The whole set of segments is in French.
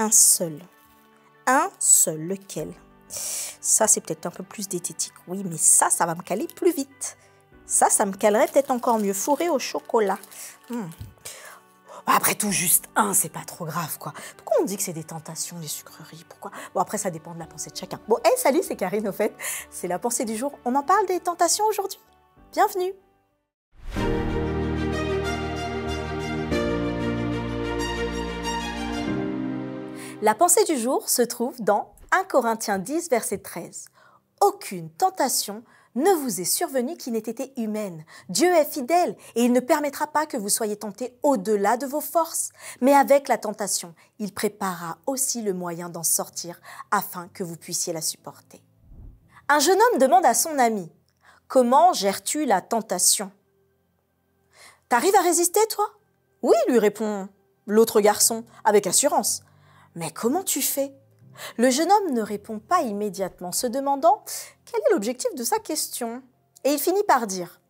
un seul. Un seul, lequel? Ça, c'est peut-être un peu plus diététique. Oui, mais ça va me caler plus vite. Ça me calerait peut-être encore mieux. Fourré au chocolat. Après tout, juste un, c'est pas trop grave, quoi. Pourquoi on dit que c'est des tentations, les sucreries? Pourquoi? Bon, après, ça dépend de la pensée de chacun. Bon, hey, salut, c'est Karine, au fait. C'est la pensée du jour. On en parle des tentations aujourd'hui? Bienvenue! La pensée du jour se trouve dans 1 Corinthiens 10, verset 13. « Aucune tentation ne vous est survenue qui n'ait été humaine. Dieu est fidèle et il ne permettra pas que vous soyez tentés au-delà de vos forces. Mais avec la tentation, il préparera aussi le moyen d'en sortir afin que vous puissiez la supporter. » Un jeune homme demande à son ami « Comment gères-tu la tentation ?»« T'arrives à résister, toi ?»« Oui, lui répond l'autre garçon, avec assurance. » « Mais comment tu fais ?» Le jeune homme ne répond pas immédiatement, se demandant quel est l'objectif de sa question. Et il finit par dire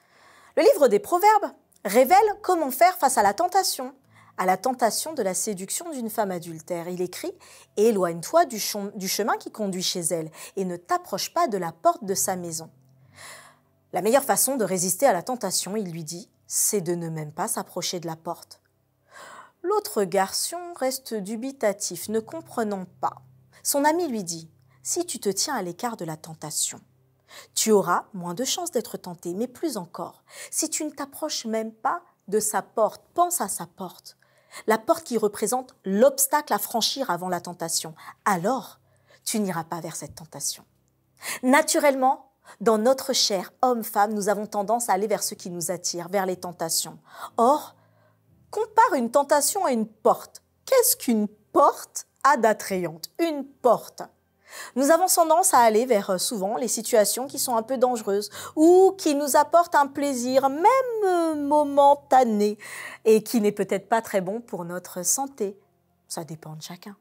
« Le livre des Proverbes révèle comment faire face à la tentation de la séduction d'une femme adultère. Il écrit « Éloigne-toi du chemin qui conduit chez elle et ne t'approche pas de la porte de sa maison. » La meilleure façon de résister à la tentation, il lui dit, c'est de ne même pas s'approcher de la porte. L'autre garçon reste dubitatif, ne comprenant pas. Son ami lui dit « Si tu te tiens à l'écart de la tentation, tu auras moins de chances d'être tenté, mais plus encore, si tu ne t'approches même pas de sa porte, pense à sa porte, la porte qui représente l'obstacle à franchir avant la tentation, alors tu n'iras pas vers cette tentation. » Naturellement, dans notre chair, homme-femme, nous avons tendance à aller vers ce qui nous attire, vers les tentations. Or, compare une tentation à une porte. Qu'est-ce qu'une porte a d'attrayante? Une porte. Nous avons tendance à aller vers souvent les situations qui sont un peu dangereuses ou qui nous apportent un plaisir, même momentané, et qui n'est peut-être pas très bon pour notre santé. Ça dépend de chacun.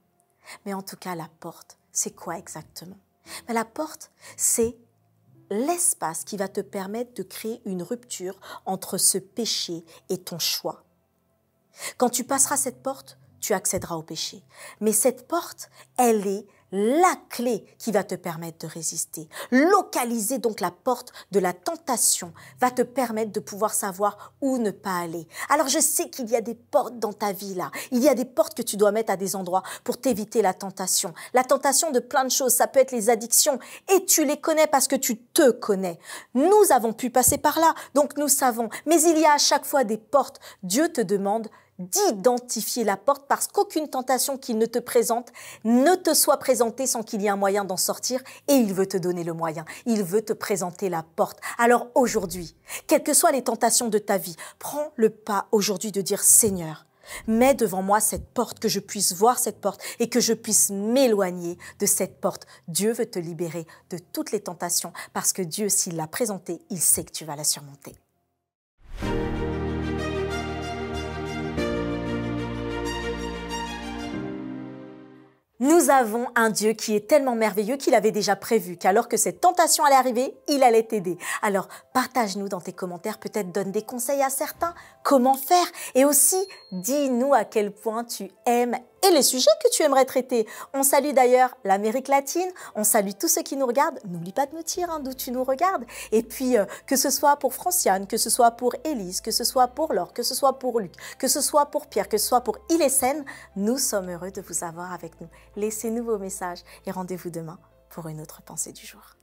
Mais en tout cas, la porte, c'est quoi exactement? La porte, c'est l'espace qui va te permettre de créer une rupture entre ce péché et ton choix. Quand tu passeras cette porte, tu accéderas au péché. Mais cette porte, elle est la clé qui va te permettre de résister. Localiser donc la porte de la tentation va te permettre de pouvoir savoir où ne pas aller. Alors je sais qu'il y a des portes dans ta vie là. Il y a des portes que tu dois mettre à des endroits pour t'éviter la tentation. La tentation de plein de choses, ça peut être les addictions et tu les connais parce que tu te connais. Nous avons pu passer par là, donc nous savons. Mais il y a à chaque fois des portes. Dieu te demande d'identifier la porte parce qu'aucune tentation qu'il ne te présente ne te soit présentée sans qu'il y ait un moyen d'en sortir et il veut te donner le moyen. Il veut te présenter la porte. Alors aujourd'hui, quelles que soient les tentations de ta vie, prends le pas aujourd'hui de dire « Seigneur, mets devant moi cette porte, que je puisse voir cette porte et que je puisse m'éloigner de cette porte. » Dieu veut te libérer de toutes les tentations parce que Dieu, s'il l'a présentée, il sait que tu vas la surmonter. Nous avons un Dieu qui est tellement merveilleux qu'il avait déjà prévu qu'alors que cette tentation allait arriver, il allait t'aider. Alors, partage-nous dans tes commentaires, peut-être donne des conseils à certains, comment faire et aussi dis-nous à quel point tu aimes et les sujets que tu aimerais traiter. On salue d'ailleurs l'Amérique latine, on salue tous ceux qui nous regardent. N'oublie pas de nous dire d'où tu nous regardes. Et puis, que ce soit pour Franciane, que ce soit pour Élise, que ce soit pour Laure, que ce soit pour Luc, que ce soit pour Pierre, que ce soit pour Ilessène, nous sommes heureux de vous avoir avec nous. Laissez-nous vos messages et rendez-vous demain pour une autre pensée du jour.